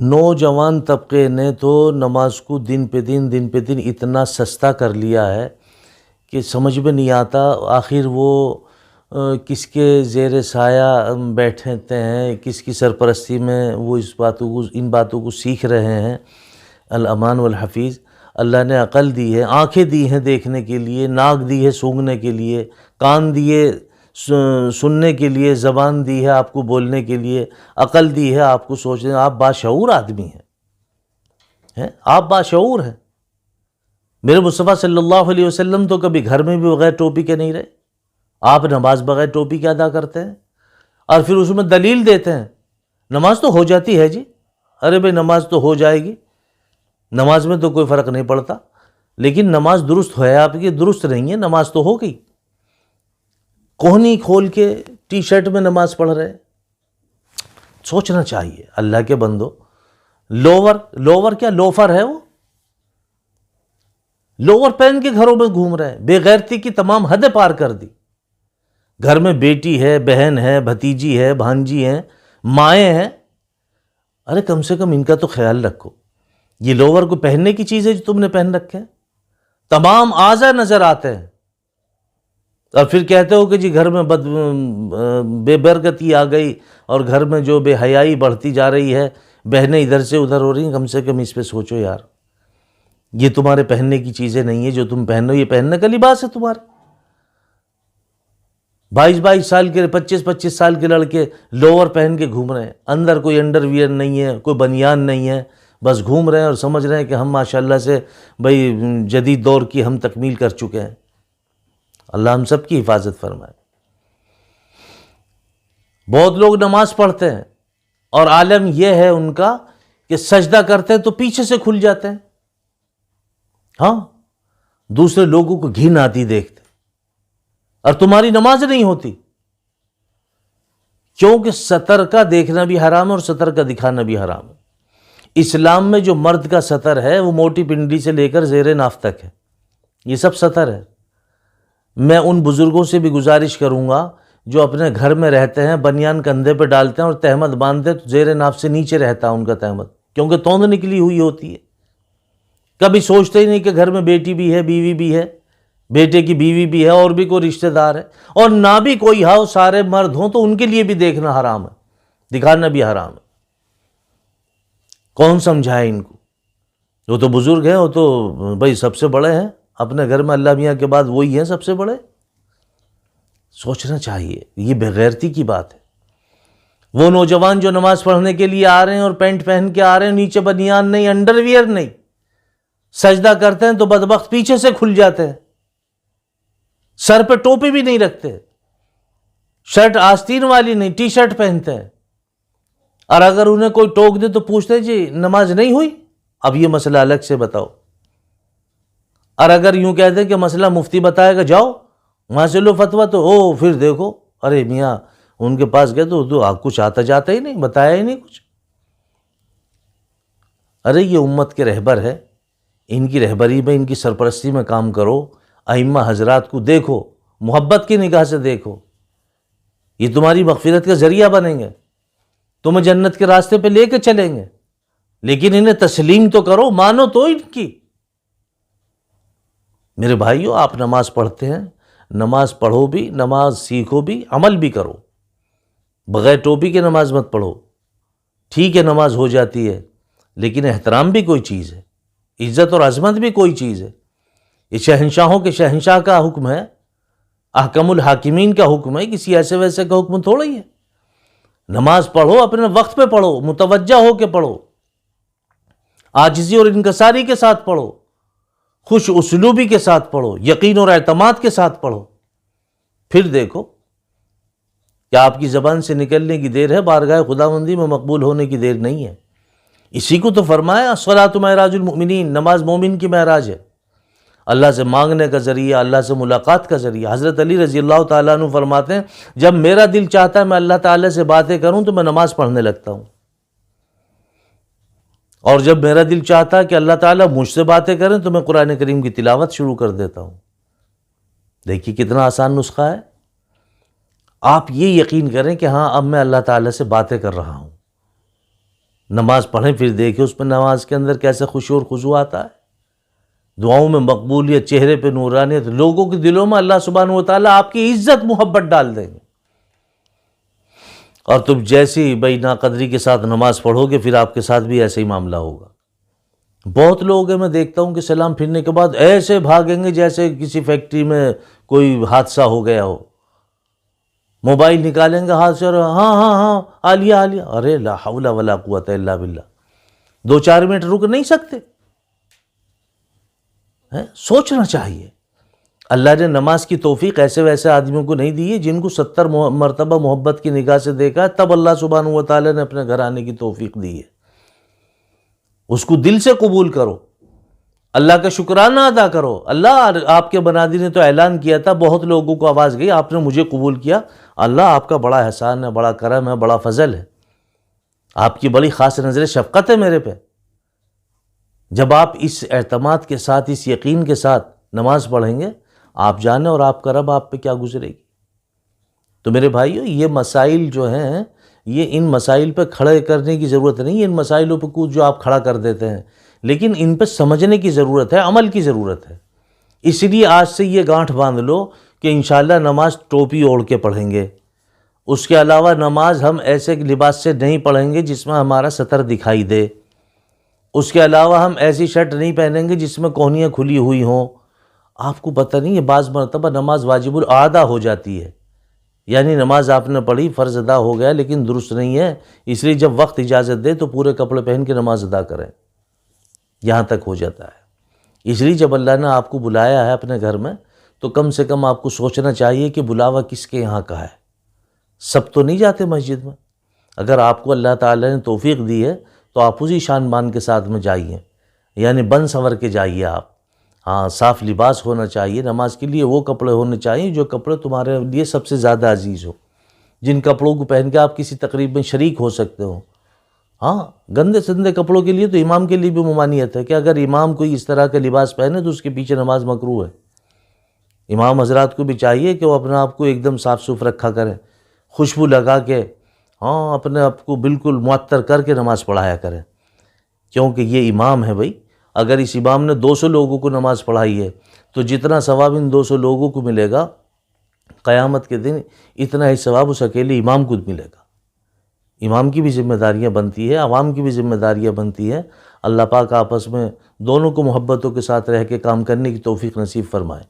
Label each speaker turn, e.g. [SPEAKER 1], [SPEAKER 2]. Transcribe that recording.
[SPEAKER 1] نوجوان طبقے نے تو نماز کو دن پہ دن اتنا سستا کر لیا ہے کہ سمجھ میں نہیں آتا آخر وہ کس کے زیر سایہ بیٹھتے ہیں، کس کی سرپرستی میں وہ ان باتوں کو سیکھ رہے ہیں۔ الامان والحفیظ، اللہ نے عقل دی ہے، آنکھیں دی ہیں دیکھنے کے لیے، ناک دی ہے سونگھنے کے لیے، کان دیے سننے کے لیے، زبان دی ہے آپ کو بولنے کے لیے، عقل دی ہے آپ کو سوچنے۔ آپ باشعور آدمی ہیں، آپ باشعور ہیں۔ میرے مصطفیٰ صلی اللہ علیہ وسلم تو کبھی گھر میں بھی بغیر ٹوپی کے نہیں رہے، آپ نماز بغیر ٹوپی کے ادا کرتے ہیں، اور پھر اس میں دلیل دیتے ہیں نماز تو ہو جاتی ہے جی، ارے بھائی نماز تو ہو جائے گی، نماز میں تو کوئی فرق نہیں پڑتا، لیکن نماز درست ہے آپ کی؟ درست نہیں ہے، نماز تو ہو گئی۔ کوہنی کھول کے ٹی شرٹ میں نماز پڑھ رہے، سوچنا چاہیے اللہ کے بندو۔ لوور کیا لوفر ہے، وہ لوور پہن کے گھروں میں گھوم رہے ہیں، بے غیرتی کی تمام حدیں پار کر دی۔ گھر میں بیٹی ہے، بہن ہے، بھتیجی ہے، بھانجی ہیں، مائیں ہیں، ارے کم سے کم ان کا تو خیال رکھو۔ یہ لوور کو پہننے کی چیز ہے جو تم نے پہن رکھے ہیں، تمام اعضاء نظر آتے ہیں، اور پھر کہتے ہو کہ جی گھر میں بے برکتی آ گئی اور گھر میں جو بے حیائی بڑھتی جا رہی ہے، بہنیں ادھر سے ادھر ہو رہی ہیں۔ کم سے کم اس پہ سوچو یار، یہ تمہارے پہننے کی چیزیں نہیں ہیں جو تم پہنو، یہ پہننے کا لباس ہے تمہارے۔ 22 سال کے 25 سال کے لڑکے لوور پہن کے گھوم رہے ہیں، اندر کوئی انڈر ویئر نہیں ہے، کوئی بنیان نہیں ہے، بس گھوم رہے ہیں اور سمجھ رہے ہیں کہ ہم ماشاءاللہ سے بھئی جدید دور کی ہم تکمیل کر چکے ہیں۔ اللہ ہم سب کی حفاظت فرمائے۔ بہت لوگ نماز پڑھتے ہیں اور عالم یہ ہے ان کا کہ سجدہ کرتے ہیں تو پیچھے سے کھل جاتے ہیں، ہاں، دوسرے لوگوں کو گھن آتی دیکھتے، اور تمہاری نماز نہیں ہوتی، کیونکہ سطر کا دیکھنا بھی حرام ہے اور سطر کا دکھانا بھی حرام ہے۔ اسلام میں جو مرد کا سطر ہے وہ موٹی پنڈلی سے لے کر زیر ناف تک ہے، یہ سب سطر ہے۔ میں ان بزرگوں سے بھی گزارش کروں گا جو اپنے گھر میں رہتے ہیں، بنیان کندھے پہ ڈالتے ہیں اور تہمت باندھتے تو زیر ناف سے نیچے رہتا ہے ان کا تہمت، کیونکہ توند نکلی ہوئی ہوتی ہے۔ کبھی سوچتے ہی نہیں کہ گھر میں بیٹی بھی ہے، بیوی بھی ہے، بیٹے کی بیوی بھی ہے، اور بھی کوئی رشتہ دار ہے، اور نہ بھی کوئی ہو، سارے مرد ہوں تو ان کے لیے بھی دیکھنا حرام ہے، دکھانا بھی حرام ہے۔ کون سمجھائے ان کو؟ وہ تو بزرگ ہیں، وہ تو بھائی سب سے بڑے ہیں اپنے گھر میں، اللہ میاں کے بعد وہی ہیں سب سے بڑے۔ سوچنا چاہیے، یہ بے غیرتی کی بات ہے۔ وہ نوجوان جو نماز پڑھنے کے لیے آ رہے ہیں اور پینٹ پہن کے آ رہے ہیں، نیچے بنیان نہیں، انڈر ویئر نہیں، سجدہ کرتے ہیں تو بدبخت پیچھے سے کھل جاتے ہیں، سر پہ ٹوپی بھی نہیں رکھتے، شرٹ آستین والی نہیں، ٹی شرٹ پہنتے ہیں، اور اگر انہیں کوئی ٹوک دے تو پوچھتے ہیں جی نماز نہیں ہوئی؟ اب یہ مسئلہ الگ سے بتاؤ۔ اور اگر یوں کہتے ہیں کہ مسئلہ مفتی بتائے گا، جاؤ وہاں سے لو فتویٰ، تو پھر دیکھو ارے میاں ان کے پاس گئے تو کچھ آتا جاتا ہی نہیں، بتایا ہی نہیں کچھ۔ ارے یہ امت کے رہبر ہے، ان کی رہبری میں، ان کی سرپرستی میں کام کرو، ائمہ حضرات کو دیکھو، محبت کی نگاہ سے دیکھو، یہ تمہاری مغفرت کا ذریعہ بنیں گے، تمہیں جنت کے راستے پہ لے کے چلیں گے، لیکن انہیں تسلیم تو کرو، مانو تو ان کی۔ میرے بھائیو، آپ نماز پڑھتے ہیں، نماز پڑھو بھی، نماز سیکھو بھی، عمل بھی کرو۔ بغیر ٹوپی کے نماز مت پڑھو، ٹھیک ہے نماز ہو جاتی ہے، لیکن احترام بھی کوئی چیز ہے، عزت اور عظمت بھی کوئی چیز ہے۔ یہ شہنشاہوں کے شہنشاہ کا حکم ہے، احکم الحاکمین کا حکم ہے، کسی ایسے ویسے کا حکم تھوڑا ہی ہے۔ نماز پڑھو، اپنے وقت پہ پڑھو، متوجہ ہو کے پڑھو، عاجزی اور انکساری کے ساتھ پڑھو، خوش اسلوبی کے ساتھ پڑھو، یقین اور اعتماد کے ساتھ پڑھو، پھر دیکھو کہ آپ کی زبان سے نکلنے کی دیر ہے، بارگاہ خداوندی میں مقبول ہونے کی دیر نہیں ہے۔ اسی کو تو فرمایا الصلاۃ معراج المؤمنین، نماز مومن کی معراج ہے، اللہ سے مانگنے کا ذریعہ، اللہ سے ملاقات کا ذریعہ۔ حضرت علی رضی اللہ تعالیٰ عنہ فرماتے ہیں جب میرا دل چاہتا ہے میں اللہ تعالیٰ سے باتیں کروں تو میں نماز پڑھنے لگتا ہوں، اور جب میرا دل چاہتا ہے کہ اللہ تعالیٰ مجھ سے باتیں کریں تو میں قرآن کریم کی تلاوت شروع کر دیتا ہوں۔ دیکھیے کتنا آسان نسخہ ہے۔ آپ یہ یقین کریں کہ ہاں اب میں اللہ تعالیٰ سے باتیں کر رہا ہوں، نماز پڑھیں پھر دیکھیں اس میں نماز کے اندر کیسے خشوع اور خضوع آتا ہے، دعاؤں میں مقبولیت، چہرے پہ نورانیت، لوگوں کے دلوں میں اللہ سبحانہ و تعالیٰ آپ کی عزت محبت ڈال دیں گے۔ اور تم جیسی بھائی ناقدری کے ساتھ نماز پڑھو گے پھر آپ کے ساتھ بھی ایسا ہی معاملہ ہوگا۔ بہت لوگ ہیں میں دیکھتا ہوں کہ سلام پھرنے کے بعد ایسے بھاگیں گے جیسے کسی فیکٹری میں کوئی حادثہ ہو گیا ہو، موبائل نکالیں گے ہاتھ سے اور ہاں ہاں ہاں عالیہ عالیہ، ارے لا حول ولا قوت الا باللہ، 2-4 منٹ رک نہیں سکتے؟ سوچنا چاہیے۔ اللہ نے نماز کی توفیق ایسے ویسے آدمیوں کو نہیں دی ہے، جن کو 70 مرتبہ محبت کی نگاہ سے دیکھا ہے تب اللہ سبحانہ و تعالیٰ نے اپنے گھر آنے کی توفیق دی ہے۔ اس کو دل سے قبول کرو، اللہ کا شکرانہ ادا کرو۔ اللہ آپ کے بنادی نے تو اعلان کیا تھا، بہت لوگوں کو آواز گئی، آپ نے مجھے قبول کیا، اللہ آپ کا بڑا احسان ہے، بڑا کرم ہے، بڑا فضل ہے، آپ کی بڑی خاص نظر شفقت ہے میرے پہ۔ جب آپ اس اعتماد کے ساتھ، اس یقین کے ساتھ نماز پڑھیں گے، آپ جانیں اور آپ کا رب آپ پہ کیا گزرے گی۔ تو میرے بھائیو، یہ مسائل جو ہیں، یہ ان مسائل پہ کھڑے کرنے کی ضرورت نہیں ہے، ان مسائلوں پہ کچھ جو آپ کھڑا کر دیتے ہیں، لیکن ان پہ سمجھنے کی ضرورت ہے، عمل کی ضرورت ہے۔ اس لیے آج سے یہ گانٹھ باندھ لو کہ انشاءاللہ نماز ٹوپی اوڑھ کے پڑھیں گے۔ اس کے علاوہ نماز ہم ایسے لباس سے نہیں پڑھیں گے جس میں ہمارا سطر دکھائی دے۔ اس کے علاوہ ہم ایسی شرٹ نہیں پہنیں گے جس میں کوہنیاں کھلی ہوئی ہوں۔ آپ کو پتہ نہیں ہے بعض مرتبہ نماز واجب الادا ہو جاتی ہے، یعنی نماز آپ نے پڑھی، فرض ادا ہو گیا لیکن درست نہیں ہے، اس لیے جب وقت اجازت دے تو پورے کپڑے پہن کے نماز ادا کریں، یہاں تک ہو جاتا ہے۔ اس لیے جب اللہ نے آپ کو بلایا ہے اپنے گھر میں تو کم سے کم آپ کو سوچنا چاہیے کہ بلاوا کس کے یہاں کا ہے۔ سب تو نہیں جاتے مسجد میں، اگر آپ کو اللہ تعالیٰ نے توفیق دی ہے تو آپ اسی شان مان کے ساتھ میں جائیے، یعنی بن سنور کے جائیے آپ۔ ہاں، صاف لباس ہونا چاہیے، نماز کے لیے وہ کپڑے ہونے چاہیے جو کپڑے تمہارے لیے سب سے زیادہ عزیز ہو، جن کپڑوں کو پہن کے آپ کسی تقریب میں شریک ہو سکتے ہو۔ ہاں، گندے سندے کپڑوں کے لیے تو امام کے لیے بھی ممانعت ہے کہ اگر امام کوئی اس طرح کا لباس پہنے تو اس کے پیچھے نماز مکروہ ہے۔ امام حضرات کو بھی چاہیے کہ وہ اپنے آپ کو ایک دم صاف ستھرا رکھا کریں، خوشبو لگا کے، ہاں، اپنے آپ کو بالکل معطر کر کے نماز پڑھایا کریں، کیونکہ یہ امام ہے بھائی۔ اگر اس امام نے 200 لوگوں کو نماز پڑھائی ہے تو جتنا ثواب ان 200 لوگوں کو ملے گا قیامت کے دن، اتنا ہی ثواب اس اکیلے امام کو ملے گا۔ امام کی بھی ذمہ داریاں بنتی ہے، عوام کی بھی ذمہ داریاں بنتی ہے۔ اللہ پاک آپس میں دونوں کو محبتوں کے ساتھ رہ کے کام کرنے کی توفیق نصیب فرمائے۔